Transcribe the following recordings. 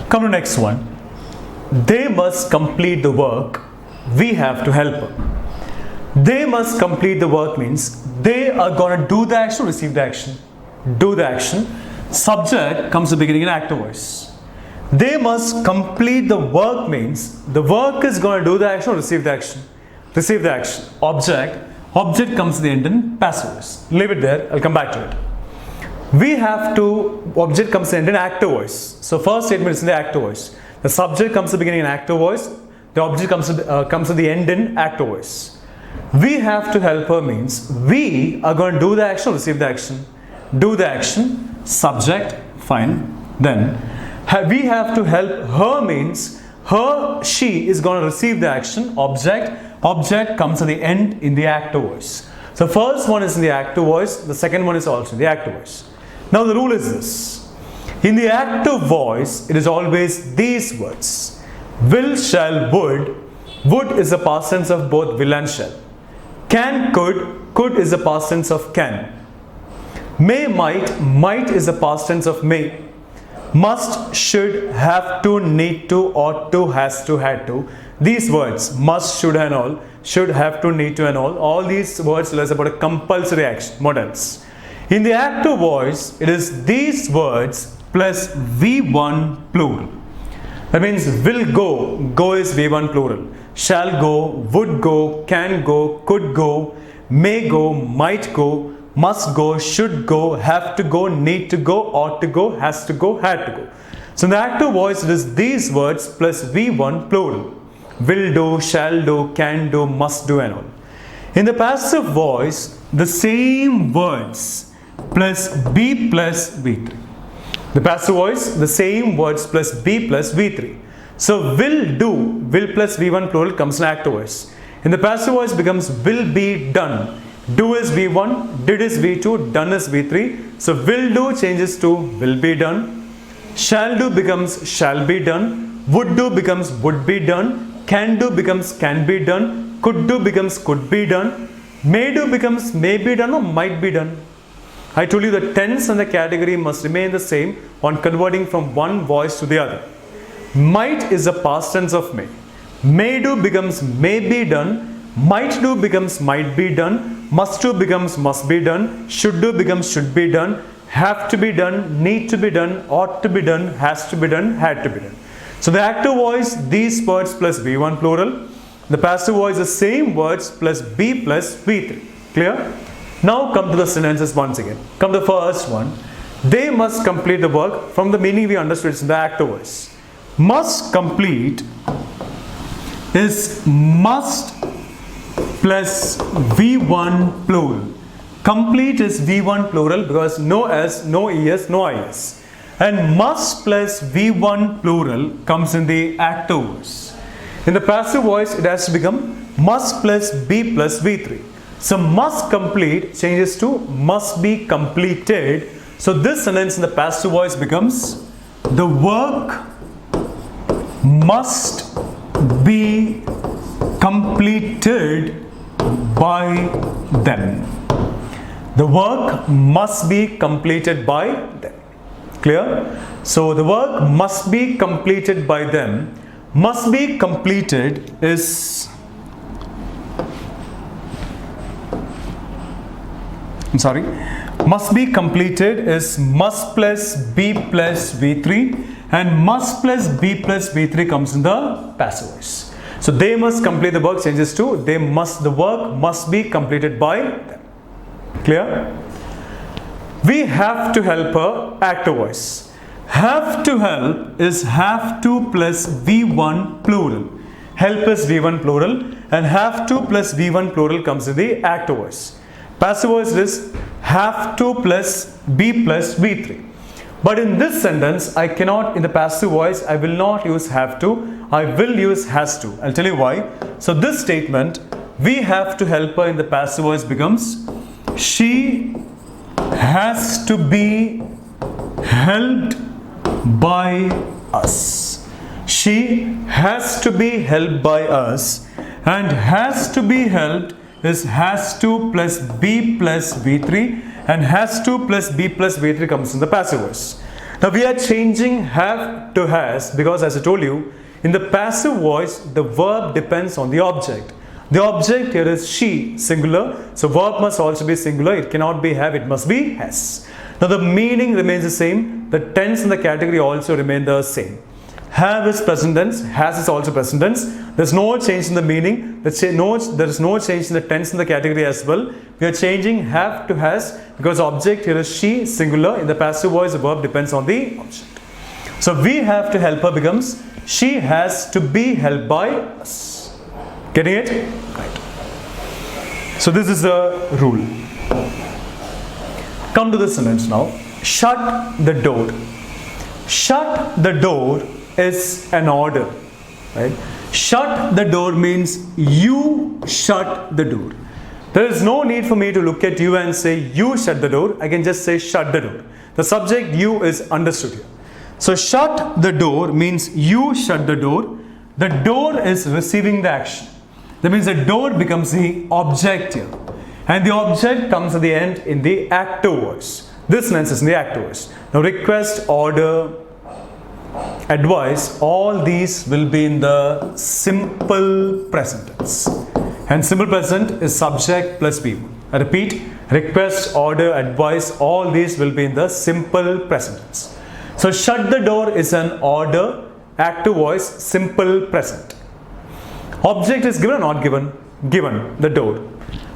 Come to next one. They must complete the work. We have to help her. They must complete the work means they are going to do the action, receive the action. Do the action. Subject comes to beginning in active voice. They must complete the work means the work is going to do the action or receive the action. Receive the action. Object comes to the end in passive voice. Leave it there. I'll come back to it. We have to, object comes to the end in active voice. So first statement is in the active voice. The subject comes to the beginning in active voice. The object comes to the end in active voice. We have to help her means we are going to do the action or receive the action. Do the action. Subject. Fine. Then we have to help her means she is going to receive the action. Object comes to the end in the active voice. So first one is in the active voice. The second one is also in the active voice. Now the rule is this. In the active voice, it is always these words. Will, shall, would. Would is the past tense of both will and shall. Can, could. Could is the past tense of can. May, might. Might is the past tense of may. Must, should, have to, need to, ought to, has to, had to. These words, must, should and all, should, have to, need to and all these words tell us about a compulsory action. What else? In the active voice, it is these words plus V1 plural. That means will go, go is V1 plural. Shall go, would go, can go, could go, may go, might go, must go, should go, have to go, need to go, ought to go, has to go, had to go. So in the active voice, it is these words plus V1 plural. Will do, shall do, can do, must do and all. In the passive voice, the same words plus B plus V3. The passive voice, the same words plus B plus V3. So will do, will plus V1 plural comes in active voice. In the passive voice becomes will be done. Do is V1, did is V2, done is V3. So will do changes to will be done. Shall do becomes shall be done. Would do becomes would be done. Can do becomes can be done. Could do becomes could be done. May do becomes may be done or might be done. I told you the tense and the category must remain the same on converting from one voice to the other. Might is the past tense of may. May do becomes may be done. Might do becomes might be done. Must do becomes must be done. Should do becomes should be done. Have to be done. Need to be done. Ought to be done. Has to be done. Had to be done. So the active voice, these words plus V1 plural. The passive voice, the same words plus B plus V3. Clear? Now come to the sentences once again. Come to the first one. They must complete the work. From the meaning we understood, it's in the active voice. Must complete is must plus V1 plural. Complete is V1 plural because no S, no ES, no IS. And must plus V1 plural comes in the active voice. In the passive voice, it has to become must plus B plus V3. So must complete changes to must be completed. So this sentence in the passive voice becomes the work must be completed by them. The work must be completed by them. Clear? So the work must be completed by them. Must be completed is must be completed is must plus B plus V3, and must plus B plus V3 comes in the passive voice. So they must complete the work changes to the work must be completed by them. Clear? We have to help her, active voice. Have to help is have to plus V1 plural. Help is V1 plural, and have to plus V1 plural comes in the active voice. Passive voice is have to plus B plus V3. But in this sentence, I cannot, in the passive voice, I will not use have to, I will use has to. I'll tell you why. So this statement, we have to help her in the passive voice becomes she has to be helped by us. She has to be helped by us, and has to be helped is has to plus B plus V3, and has to plus B plus V3 comes in the passive voice. Now we are changing have to has because, as I told you, in the passive voice, the verb depends on the object. The object here is she, singular. So verb must also be singular. It cannot be have, it must be has. Now the meaning remains the same. The tense and the category also remain the same. Have is present tense, has is also present tense. There's no change in the meaning. There is no change in the tense and the category as well. We are changing have to has because object here is she, singular. In the passive voice, the verb depends on the object. So we have to help her becomes she has to be helped by us. Getting it? Right. So this is the rule. Come to the sentence now. Shut the door. Shut the door is an order. Right? Shut the door means you shut the door. There is no need for me to look at you and say you shut the door. I can just say shut the door. The subject you is understood here. So shut the door means you shut the door. The door is receiving the action. That means the door becomes the object here. And the object comes at the end in the active voice. This sentence is in the active voice. Now request, order, advice, all these will be in the simple present tense. And simple present is subject plus V1. I repeat, request, order, advice, all these will be in the simple present tense. So shut the door is an order, active voice, simple present. Object is given or not given? Given, the door.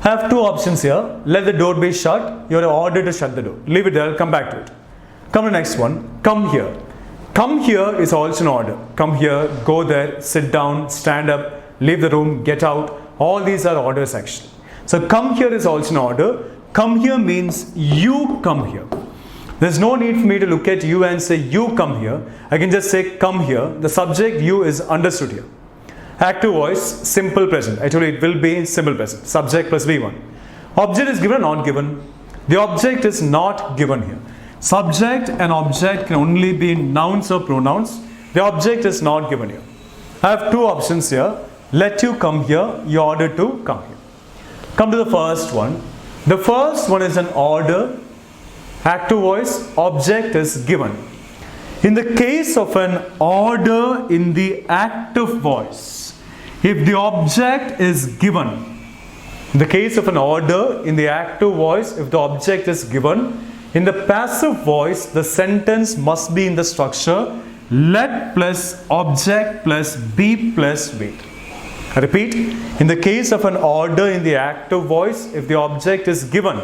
I have two options here. Let the door be shut. You are ordered to shut the door. Leave it there, I'll come back to it. Come to the next one. Come here. Come here is also an order. Come here, go there, sit down, stand up, leave the room, get out. All these are orders actually. So come here is also an order. Come here means you come here. There's no need for me to look at you and say you come here. I can just say come here. The subject you is understood here. Active voice, simple present. I told you it will be in simple present. Subject plus V1. Object is given or not given? The object is not given here. Subject and object can only be nouns or pronouns. The object is not given here. I have two options here. Let you come here. You order to come here. Come to the first one. The first one is an order. Active voice, object is given. In the case of an order in the active voice, if the object is given, in the case of an order in the active voice, if the object is given, in the passive voice, the sentence must be in the structure let plus object plus be plus wait. I repeat, in the case of an order in the active voice, if the object is given,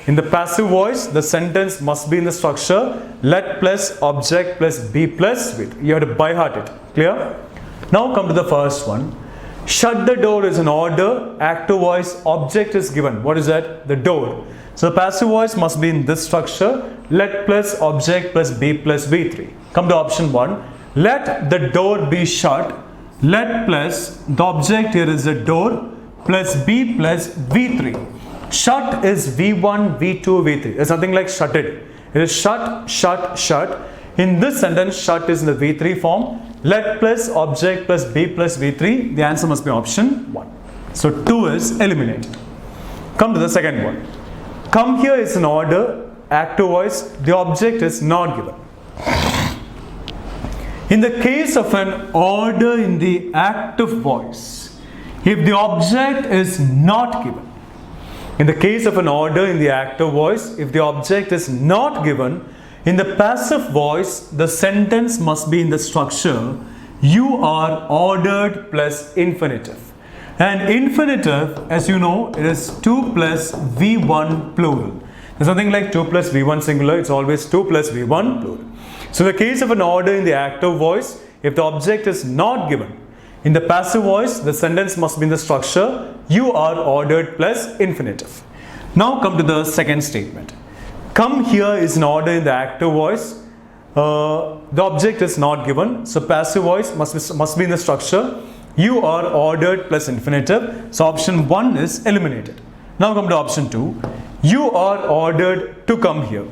in the passive voice, the sentence must be in the structure let plus object plus be plus wait. You have to by heart it. Clear? Now come to the first one. Shut the door is an order, active voice, object is given. What is that? The door. So the passive voice must be in this structure, let plus object plus be plus V3. Come to option 1. Let the door be shut. Let plus, the object here is the door, plus be plus V3. Shut is V1, V2, V3. It's nothing like shut it. It is shut, shut, shut. In this sentence, shut is in the V3 form. Let plus object plus be plus V3. The answer must be option 1. So 2 is eliminated. Come to the second one. Come here is an order, active voice. The object is not given. In the case of an order in the active voice, if the object is not given, in the case of an order in the active voice, if the object is not given, in the passive voice, the sentence must be in the structure you are ordered plus infinitive. And infinitive, as you know, it is 2 plus V1 plural. There's nothing like 2 plus V1 singular, it's always 2 plus V1 plural. So in the case of an order in the active voice, if the object is not given, in the passive voice, the sentence must be in the structure you are ordered plus infinitive. Now come to the second statement. Come here is an order in the active voice. The object is not given, so passive voice must be in the structure you are ordered plus infinitive. So option 1 is eliminated. Now come to option 2. You are ordered to come here.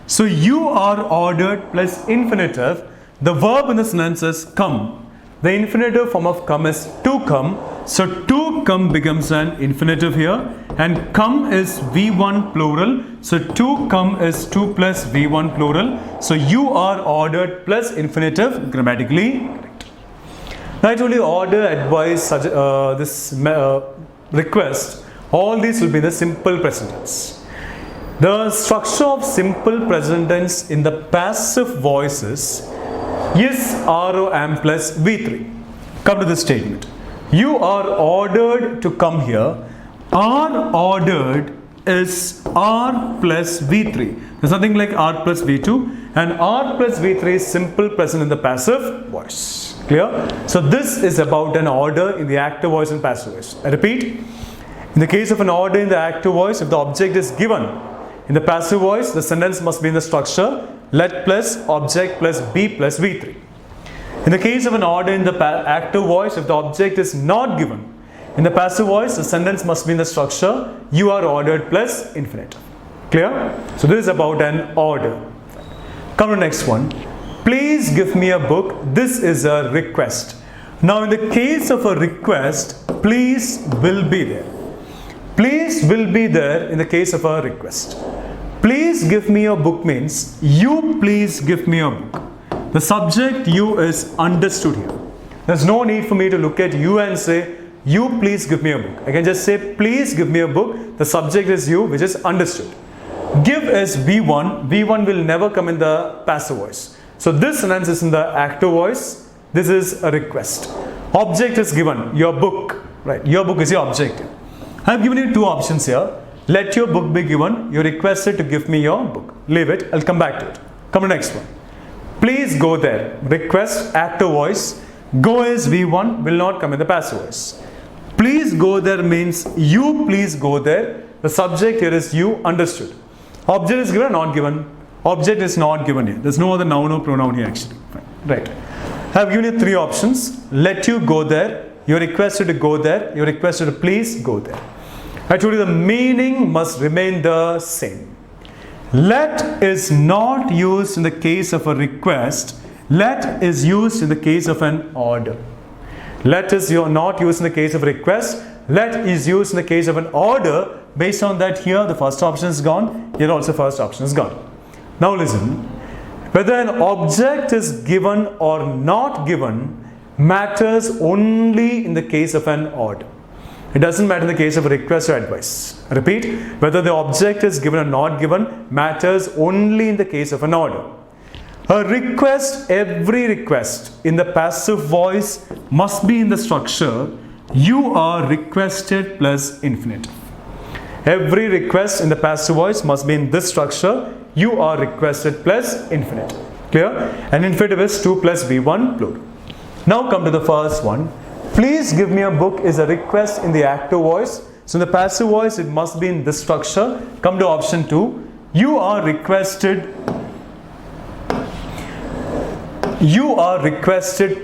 So you are ordered plus infinitive. The verb in the sentence is come. The infinitive form of come is to come. So to come becomes an infinitive here, and come is V1 plural. So to come is 2 plus V1 plural. So you are ordered plus infinitive, grammatically correct. Now I told you order, advice, request, all these will be the simple present tense. The structure of simple present tense in the passive voices is ROM plus V3. Come to this statement. You are ordered to come here. Are ordered is R plus V3. There's nothing like R plus V2, and R plus V3 is simple present in the passive voice. Clear? So this is about an order in the active voice and passive voice. I repeat, in the case of an order in the active voice, if the object is given, in the passive voice, the sentence must be in the structure let plus object plus be plus V3. In the case of an order in the active voice, if the object is not given, in the passive voice, the sentence must be in the structure you are ordered plus infinitive. Clear? So this is about an order. Come to the next one. Please give me a book. This is a request. Now in the case of a request, please will be there. Please will be there in the case of a request. Please give me a book means you please give me a book. The subject you is understood here. There's no need for me to look at you and say you please give me a book. I can just say please give me a book. The subject is you, which is understood. Give is V1. V1 will never come in the passive voice. So this sentence is in the active voice. This is a request. Object is given, your book. Right, your book is your object. I have given you two options here. Let your book be given. You're requested to give me your book. Leave it. I'll come back to it. Come to the next one. Please go there. Request, active voice. Go is V1, will not come in the passive voice. Please go there means you please go there. The subject here is you, understood. Object is given or not given? Object is not given here. There's no other noun or pronoun here actually. Right. I have given you three options. Let you go there. You're requested to go there. You're requested to please go there. I told you the meaning must remain the same. Let is not used in the case of a request. Let is used in the case of an order. Let is not used in the case of a request. Let is used in the case of an order. Based on that, here the first option is gone. Here also first option is gone. Now listen. Whether an object is given or not given matters only in the case of an order. It doesn't matter in the case of a request or advice. I repeat, whether the object is given or not given matters only in the case of an order. A request, every request in the passive voice must be in the structure you are requested plus infinitive. Every request in the passive voice must be in this structure you are requested plus infinitive. Clear? And infinitive is 2 plus V1 plural. Now come to the first one. Please give me a book is a request in the active voice. So in the passive voice it must be in this structure. Come to option 2. You are requested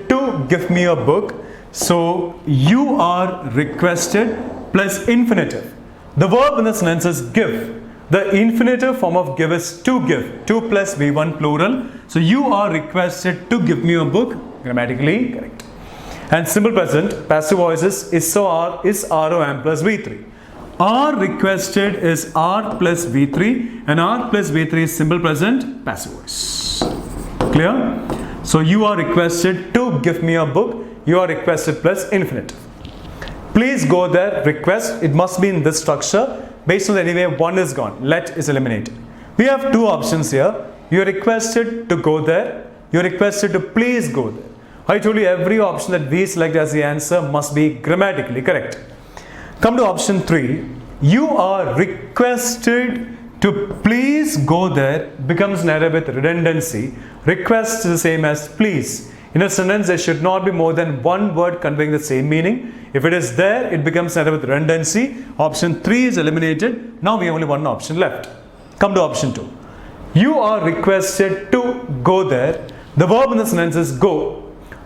to give me a book. So you are requested plus infinitive. The verb in the sentence is give. The infinitive form of give is to give. 2 plus V1 plural. So you are requested to give me a book. Grammatically correct. And simple present, passive voices is ROM plus V3. Are requested is R plus V3, and R plus V3 is simple present, passive voice. Clear? So you are requested to give me a book. You are requested plus infinitive. Please go there, request. It must be in this structure. Based on the anyway, one is gone. Let is eliminated. We have two options here. You are requested to go there. You are requested to please go there. I told you every option that we select as the answer must be grammatically correct. Come to option 3. You are requested to please go there becomes an error with redundancy. Request is the same as please. In a sentence, there should not be more than one word conveying the same meaning. If it is there, it becomes an error with redundancy. Option 3 is eliminated. Now we have only one option left. Come to option 2. You are requested to go there. The verb in the sentence is go.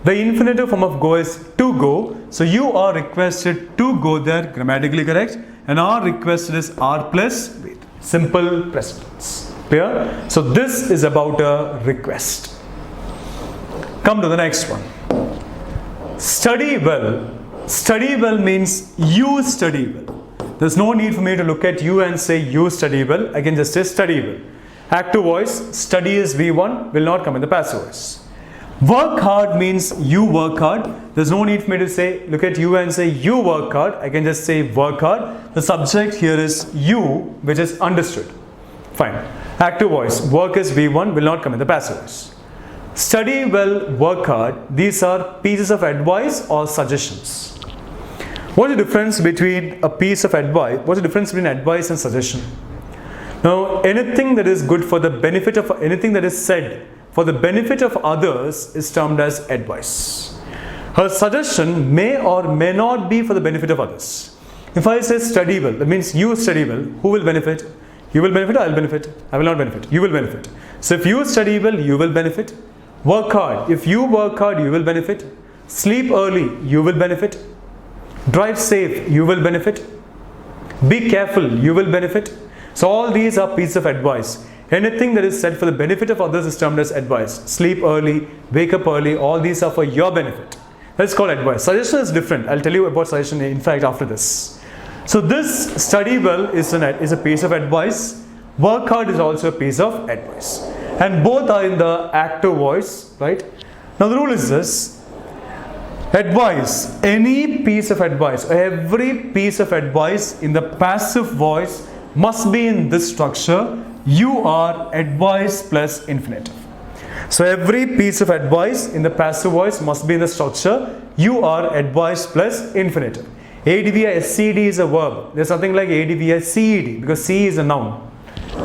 The infinitive form of go is to go. So you are requested to go there, grammatically correct. And are requested is R plus with simple present tense. Clear? So this is about a request. Come to the next one. Study well. Study well means you study well. There's no need for me to look at you and say you study well. I can just say study well. Active voice, study is V1, will not come in the passive voice. Work hard means you work hard. There's no need for me to say, look at you and say you work hard. I can just say work hard. The subject here is you, which is understood. Fine. Active voice, work is V1, will not come in the passive voice. Study well, work hard. These are pieces of advice or suggestions. What is the difference between a piece of advice? What's the difference between advice and suggestion? Now, anything that is good for the benefit of, anything that is said for the benefit of others is termed as advice. Her suggestion may or may not be for the benefit of others. If I say study well, that means you study well. Who will benefit? You will benefit, I will benefit. I will not benefit. You will benefit. So if you study well, you will benefit. Work hard. If you work hard, you will benefit. Sleep early, you will benefit. Drive safe, you will benefit. Be careful, you will benefit. So all these are pieces of advice. Anything that is said for the benefit of others is termed as advice. Sleep early, wake up early, all these are for your benefit. That's called advice. Suggestion is different. I'll tell you about suggestion in fact after this. So this study well is a piece of advice. Work hard is also a piece of advice. And both are in the active voice, right? Now the rule is this. Advice, any piece of advice, every piece of advice in the passive voice must be in this structure. You are advice plus infinitive. So every piece of advice in the passive voice must be in the structure. You are advice plus infinitive. ADVI SCD is a verb. There's something like ADVI CED because C is a noun.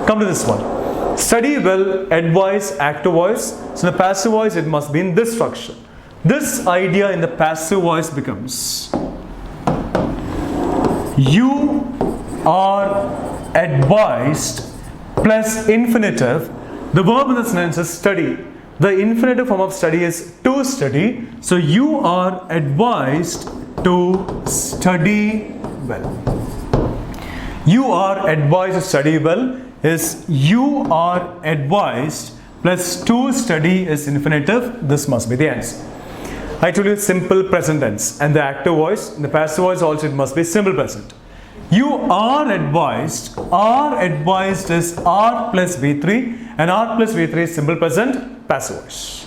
Come to this one. Study well, advice, active voice. So in the passive voice it must be in this structure. This idea in the passive voice becomes you are advised plus infinitive. The verb in the sentence is study. The infinitive form of study is to study. So you are advised to study well. You are advised to study well is you are advised plus to study is infinitive. This must be the answer. I told you simple present tense and the active voice. In the passive voice also it must be simple present. You are advised is are plus V3 and are plus V3 is simple present passive voice.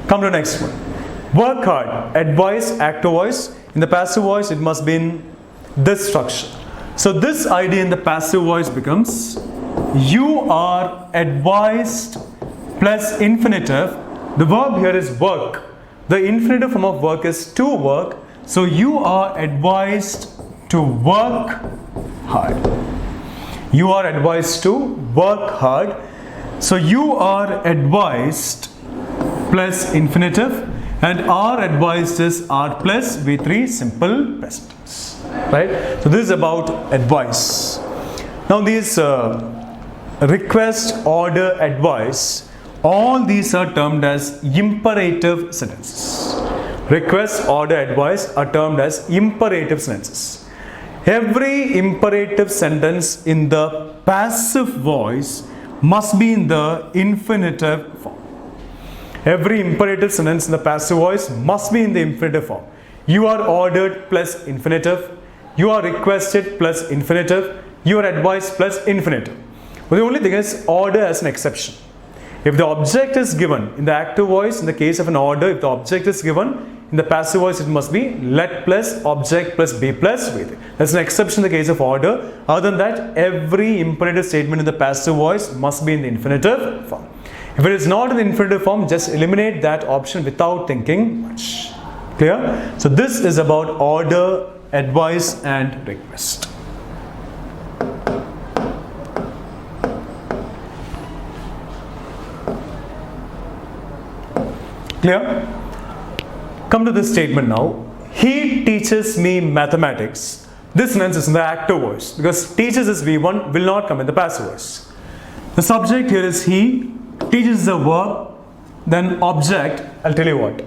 Come to the next one. Work hard, advice, active voice. In the passive voice it must be in this structure. So this idea in the passive voice becomes you are advised plus infinitive. The verb here is work. The infinitive form of work is to work. So you are advised to work hard. You are advised to work hard. So you are advised plus infinitive and are advised is are plus V3 simple present tense. Right? So this is about advice. Now these request, order, advice, all these are termed as imperative sentences. Request, order, advice are termed as imperative sentences. Every imperative sentence in the passive voice must be in the infinitive form. Every imperative sentence in the passive voice must be in the infinitive form. You are ordered plus infinitive. You are requested plus infinitive. You are advised plus infinitive. But the only thing is order as an exception. If the object is given in the active voice, in the case of an order, if the object is given, in the passive voice it must be let plus object plus be plus with. That's an exception in the case of order. Other than that, every imperative statement in the passive voice must be in the infinitive form. If it is not in the infinitive form, just eliminate that option without thinking much. Clear? So this is about order, advice and request. Clear? Come to this statement now. He teaches me mathematics. This sentence is in the active voice because teaches is V1, will not come in the passive voice. The subject here is he, teaches is a verb, then object, I'll tell you what.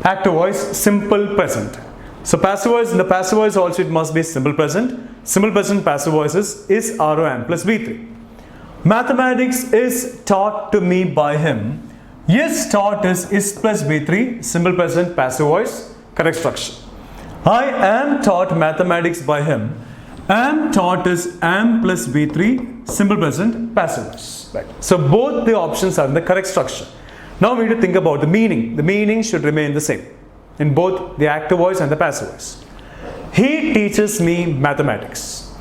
Active voice, simple present. So passive voice, in the passive voice also it must be simple present. Simple present passive voices is ROM plus V3. Mathematics is taught to me by him. Yes, taught is plus V3, simple present passive voice. correct structure. I am taught mathematics by him. Am taught is am plus V3, simple present, passive voice. Right. So both the options are in the correct structure. Now we need to think about the meaning. The meaning should remain the same in both the active voice and the passive voice. He teaches me mathematics.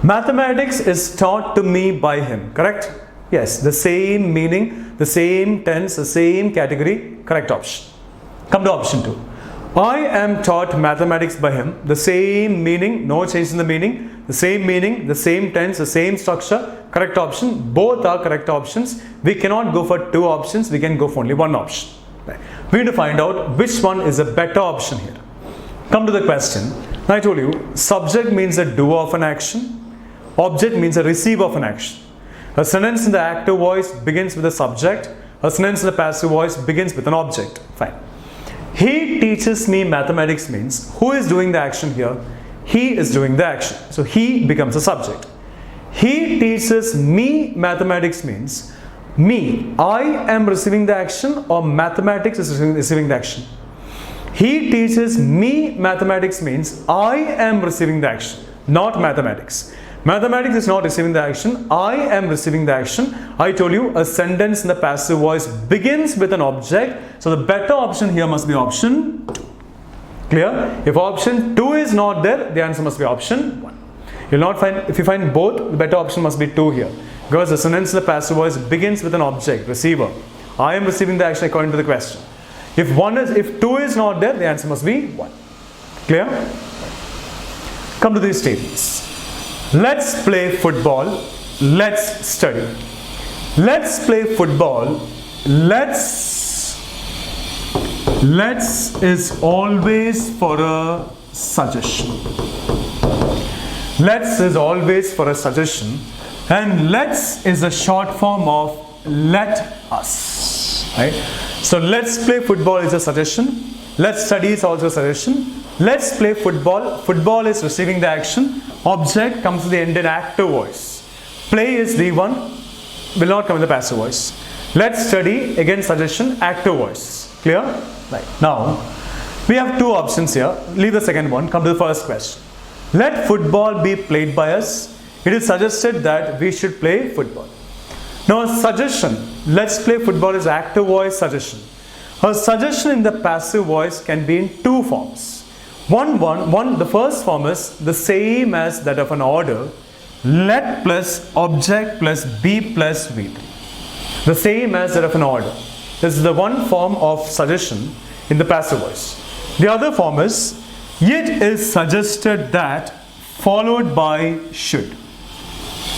Mathematics is taught to me by him, correct? Yes, the same meaning, the same tense, the same category, correct option. Come to option 2. I am taught mathematics by him. The same meaning, no change in the meaning, the same meaning, the same tense, the same structure, correct option. Both are correct options. We cannot go for 2 options, we can go for only 1 option. Right. We need to find out which one is a better option here. Come to the question. Now I told you, subject means a doer of an action, object means a receiver of an action. A sentence in the active voice begins with a subject, a sentence in the passive voice begins with an object. Fine. He teaches me mathematics means who is doing the action here? He is doing the action. So he becomes a subject. He teaches me mathematics means me, I am receiving the action or mathematics is receiving the action. He teaches me mathematics means I am receiving the action, not mathematics. Mathematics is not receiving the action, I am receiving the action. I told you a sentence in the passive voice begins with an object. So the better option here must be option 2. Clear? If option 2 is not there, the answer must be option 1. You'll not find, if you find both, the better option must be 2 here. Because the sentence in the passive voice begins with an object, receiver. I am receiving the action according to the question. If 2 is not there, the answer must be 1. Clear? Come to these statements. Let's play football. Let's study. Let's play football. Let's is always for a suggestion. Let's is always for a suggestion. And let's is a short form of let us. Right? So let's play football is a suggestion. Let's study is also a suggestion. Let's play football. Football is receiving the action. Object comes to the end in active voice. Play is V1, will not come in the passive voice. Let's study, again suggestion, active voice. Clear? Right. Now, we have 2 options here. Leave the second one, come to the first question. Let football be played by us. It is suggested that we should play football. Now, a suggestion, let's play football is active voice suggestion. A suggestion in the passive voice can be in 2 forms. The first form is the same as that of an order. Let plus object plus be plus V3. The same as that of an order. This is the one form of suggestion in the passive voice. The other form is it is suggested that followed by should.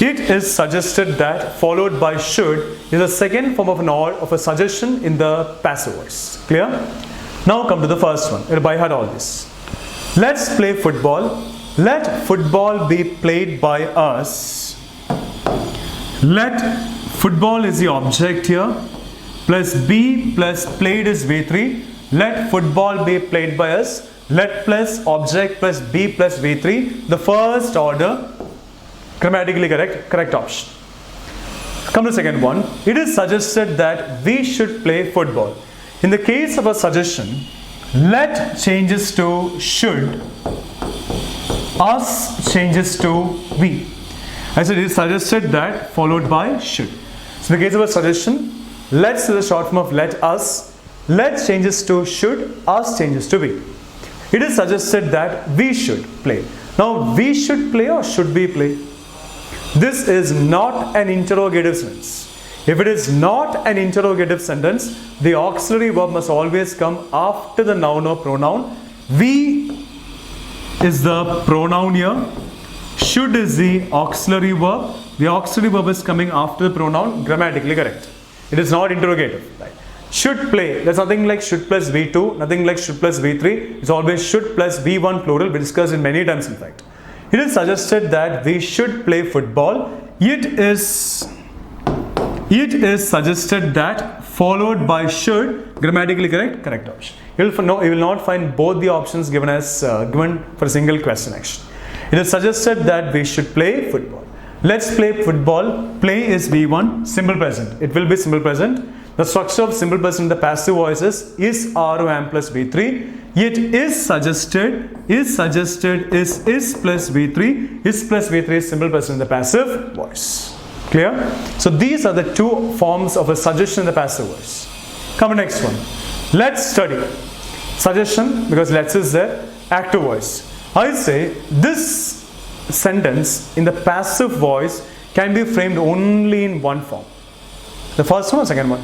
It is suggested that followed by should is a second form of a suggestion in the passive voice. Clear? Now come to the first one. We'll by heart all this. Let's play football. Let football be played by us. Let football is the object here. Plus B plus played is V3. Let football be played by us. Let plus object plus B plus V3. The first order, grammatically correct option. Come to the second one. It is suggested that we should play football. In the case of a suggestion, let changes to should, us changes to we. I said it is suggested that followed by should. So in the case of a suggestion, let's is a short form of let us, let changes to should, us changes to we. It is suggested that we should play. Now we should play or should we play? This is not an interrogative sentence. If it is not an interrogative sentence, the auxiliary verb must always come after the noun or pronoun. We is the pronoun here. Should is the auxiliary verb. The auxiliary verb is coming after the pronoun, grammatically correct. It is not interrogative. Right? Should play. There's nothing like should plus V2, nothing like should plus V3. It's always should plus V1 plural. We discussed it many times in fact. It is suggested that we should play football. It is suggested that followed by should, grammatically correct option. You will not find both the options given for a single question actually. It is suggested that we should play football. Let's play football. Play is V1, simple present. It will be simple present. The structure of simple present in the passive voices is R O am plus V3. Yet is suggested, is plus V3, is plus V3 is simple present in the passive voice. Clear? So these are the two forms of a suggestion in the passive voice. Come to next one. Let's study suggestion, because let's is there, active voice. I say this sentence in the passive voice can be framed only in one form. The first one or second one?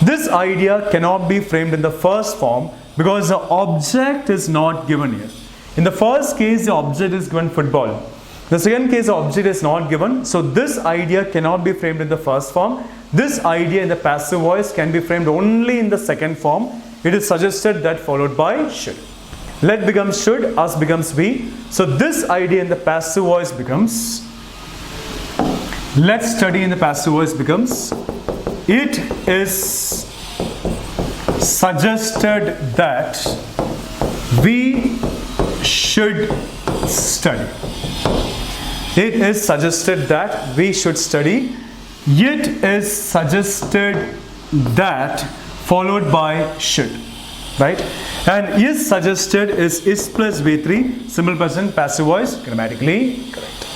This idea cannot be framed in the first form because the object is not given here. In the first case, the object is given football. The second case, the object is not given. So this idea cannot be framed in the first form. This idea in the passive voice can be framed only in the second form. It is suggested that followed by should. Let becomes should, us becomes we. So this idea in the passive voice becomes, let's study in the passive voice becomes, it is suggested that we should study. It is suggested that we should study. It is suggested that followed by should. Right? And is suggested is plus V3, simple present, passive voice, grammatically correct.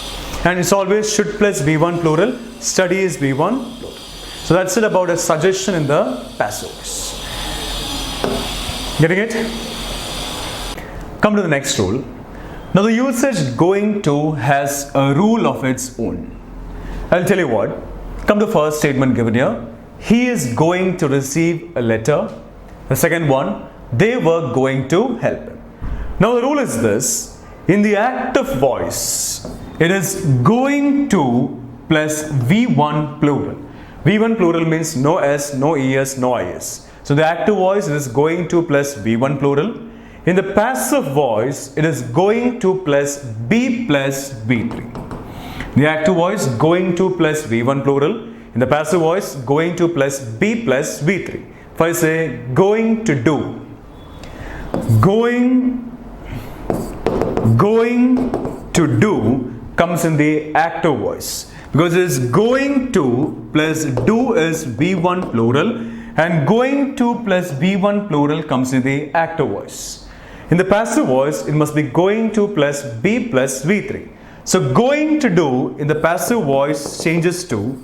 And it's always should plus V1 plural, study is V1 plural. So that's it about a suggestion in the passive voice. Getting it? Come to the next rule. Now the usage going to has a rule of its own. I'll tell you what. Come to the first statement given here. He is going to receive a letter. The second one, they were going to help him. Now the rule is this. In the active voice, it is going to plus V1 plural. V1 plural means no S, no ES, no IS. So the active voice, it is going to plus V1 plural. In the passive voice, it is going to plus B plus V3. The active voice, going to plus V1 plural. In the passive voice, going to plus B plus V3. If I say going to do, going to do comes in the active voice, because it is going to plus do is V1 plural, and going to plus V1 plural comes in the active voice. In the passive voice, it must be going to plus B plus V3. So going to do in the passive voice changes to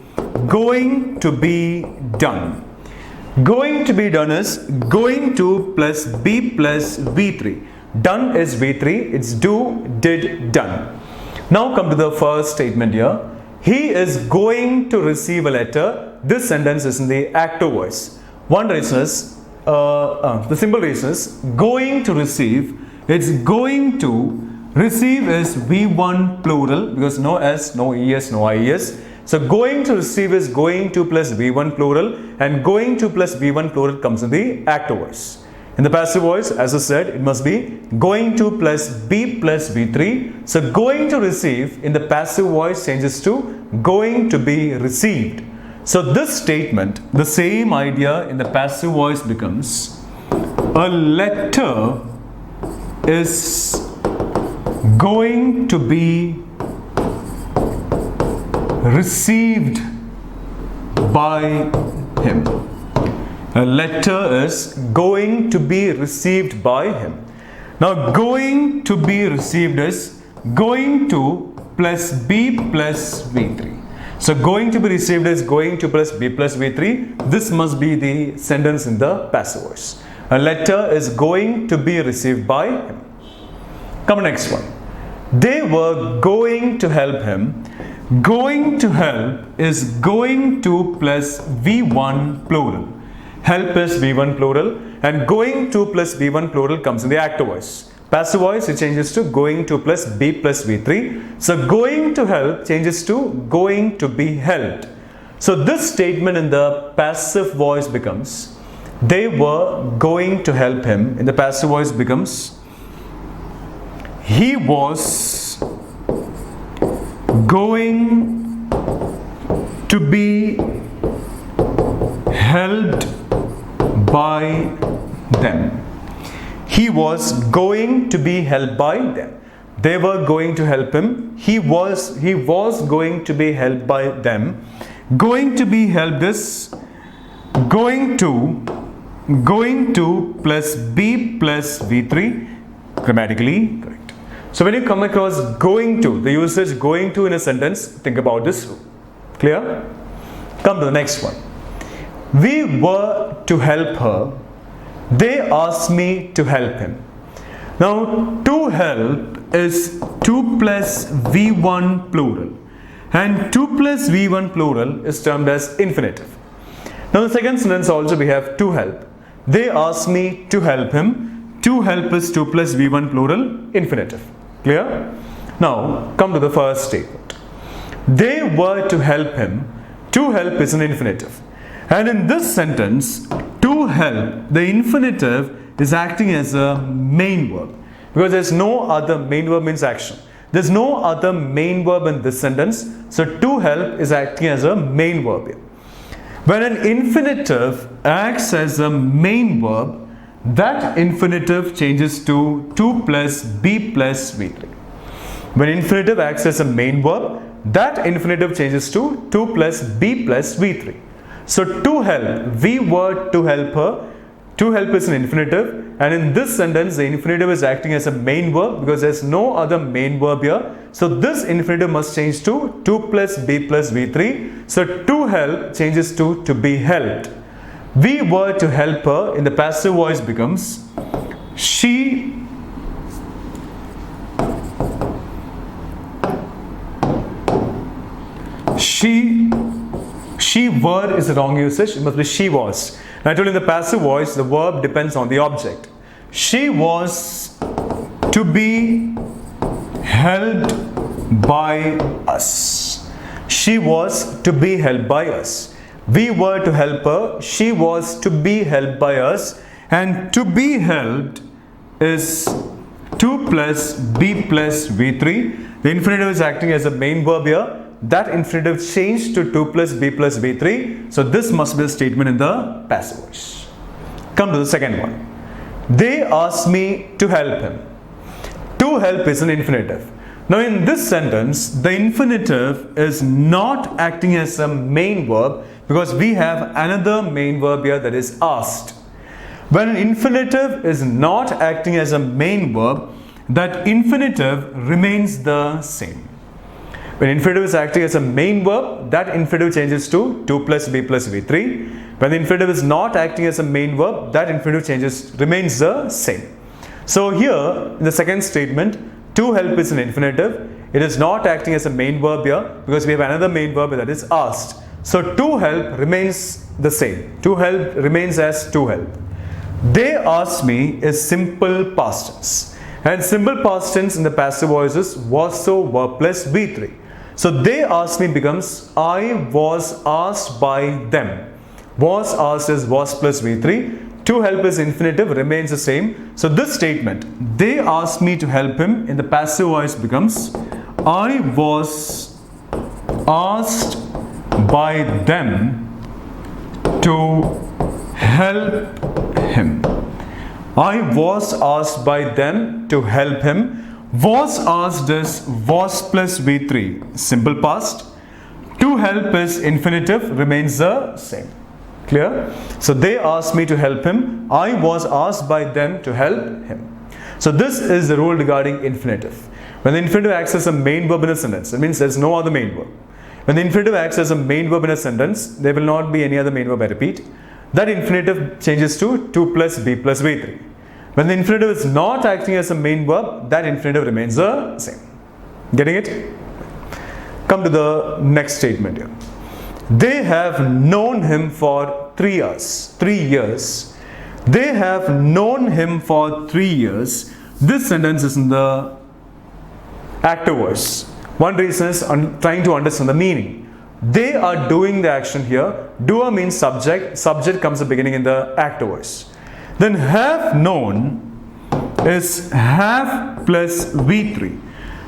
going to be done. Going to be done is going to plus B plus V3. Done is V3, it's do, did, done. Now come to the first statement here. He is going to receive a letter. This sentence is in the active voice. One reason is, the simple reason is going to receive. It's going to receive is V1 plural, because no S, no ES, no IES. So going to receive is going to plus V1 plural, and going to plus V1 plural comes in the active voice. In the passive voice, as I said, it must be going to plus B plus V3. So going to receive in the passive voice changes to going to be received. So this statement, the same idea in the passive voice becomes, a letter is going to be received by him. A letter is going to be received by him. Now going to be received is going to plus B plus V3. So going to be received is going to plus B plus V3. This must be the sentence in the passive voice. A letter is going to be received by him. Come on, next one. They were going to help him. Going to help is going to plus V1 plural. Help is V1 plural, and going to plus V1 plural comes in the active voice. Passive voice, it changes to going to plus B plus V3. So going to help changes to going to be helped. So this statement in the passive voice becomes, they were going to help him. In the passive voice becomes, he was going to be helped by them. He was going to be helped by them. They were going to help him. He was going to be helped by them. Going to be helped is going to going to plus be plus V3, grammatically correct. So when you come across going to, the usage going to in a sentence, think about this rule. Clear? Come to the next one. We were to help her. They asked me to help him. Now, to help is 2 plus V1 plural. And 2 plus V1 plural is termed as infinitive. Now, the second sentence also we have to help. They asked me to help him. To help is 2 plus V1 plural, infinitive. Clear? Now, come to the first statement. They were to help him. To help is an infinitive. And in this sentence, to help, the infinitive is acting as a main verb. Because there's no other main verb means action. There's no other main verb in this sentence. So to help is acting as a main verb here. When an infinitive acts as a main verb, that infinitive changes to 2 plus be plus V3. When infinitive acts as a main verb, that infinitive changes to 2 plus be plus V3. So to help, we were to help her. To help is an infinitive, and in this sentence the infinitive is acting as a main verb because there's no other main verb here. So this infinitive must change to 2 plus be plus V3. So to help changes to be helped. We were to help her, in the passive voice becomes she were is the wrong usage. It must be she was. And I told you in the passive voice, the verb depends on the object. She was to be helped by us. She was to be helped by us. We were to help her. She was to be helped by us. And to be helped is 2 plus be plus V3. The infinitive is acting as a main verb here. That infinitive changed to 2 plus be plus V3. So this must be a statement in the passive voice. Come to the second one. They asked me to help him. To help is an infinitive. Now in this sentence, the infinitive is not acting as a main verb because we have another main verb here, that is asked. When an infinitive is not acting as a main verb, that infinitive remains the same. When infinitive is acting as a main verb, that infinitive changes to 2 plus be plus V3. When the infinitive is not acting as a main verb, that infinitive remains the same. So here, in the second statement, to help is an infinitive. It is not acting as a main verb here because we have another main verb, that is asked. So to help remains the same. To help remains as to help. They asked me is simple past tense. And simple past tense in the passive voices was so verb plus V3. So they asked me becomes I was asked by them. Was asked is was plus V3. To help is infinitive, remains the same. So this statement, they asked me to help him, in the passive voice becomes I was asked by them to help him. I was asked by them to help him. Was asked is was plus V3, simple past. To help is infinitive, remains the same. Clear? So they asked me to help him. I was asked by them to help him. So this is the rule regarding infinitive. When the infinitive acts as a main verb in a sentence, it means there is no other main verb. When the infinitive acts as a main verb in a sentence, there will not be any other main verb, I repeat. That infinitive changes to 2 plus be plus V3. When the infinitive is not acting as a main verb, that infinitive remains the same. Getting it? Come to the next statement here. They have known him for 3 years. 3 years. They have known him for 3 years. This sentence is in the active voice. One reason is trying to understand the meaning. They are doing the action here. Doer means subject. Subject comes at the beginning in the active voice. Then have known is have plus V3.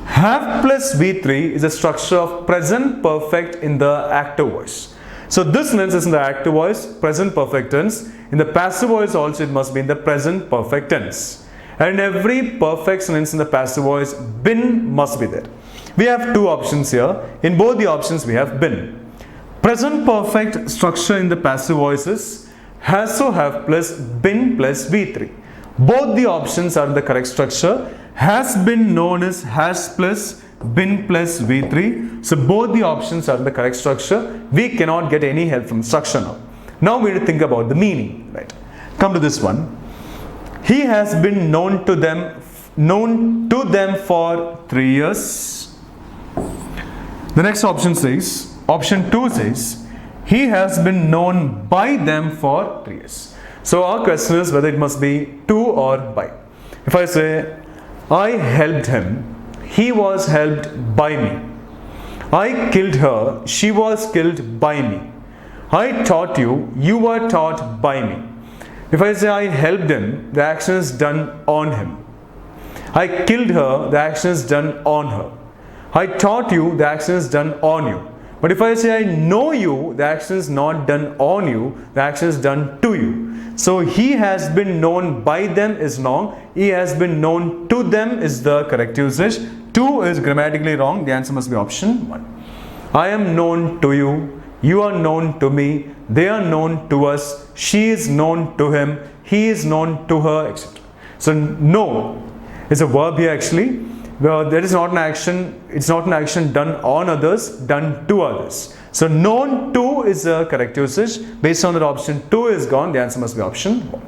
Have plus V3 is a structure of present perfect in the active voice. So this sentence is in the active voice, present perfect tense. In the passive voice also it must be in the present perfect tense. And in every perfect sentence in the passive voice, been must be there. We have 2 options here. In both the options we have been. Present perfect structure in the passive voices. has to have plus been plus V3. Both the options are the correct structure. Has been known as has plus been plus V3. So both the options are the correct structure. We cannot get any help from structure now. Now we need to think about the meaning. Right? Come to this one. He has been known to them for 3 years. The next option says, option 2 says, he has been known by them for 3 years. So our question is whether it must be to or by. If I say, I helped him, he was helped by me. I killed her, she was killed by me. I taught you, you were taught by me. If I say I helped him, the action is done on him. I killed her, the action is done on her. I taught you, the action is done on you. But if I say I know you, the action is not done on you, the action is done to you. So he has been known by them is wrong. He has been known to them is the correct usage. To is grammatically wrong. The answer must be option 1. I am known to you. You are known to me. They are known to us. She is known to him. He is known to her, etc. So know is a verb here actually. Well, there is not an action. It's not an action done on others, done to others. So known to is the correct usage. Based on that, option 2 is gone. The answer must be option 1.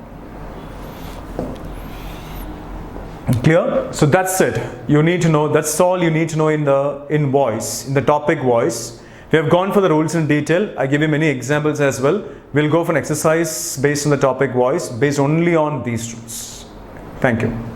Clear? So that's it. You need to know. That's all you need to know in the topic voice. We have gone for the rules in detail. I give you many examples as well. We'll go for an exercise based on the topic voice, based only on these rules. Thank you.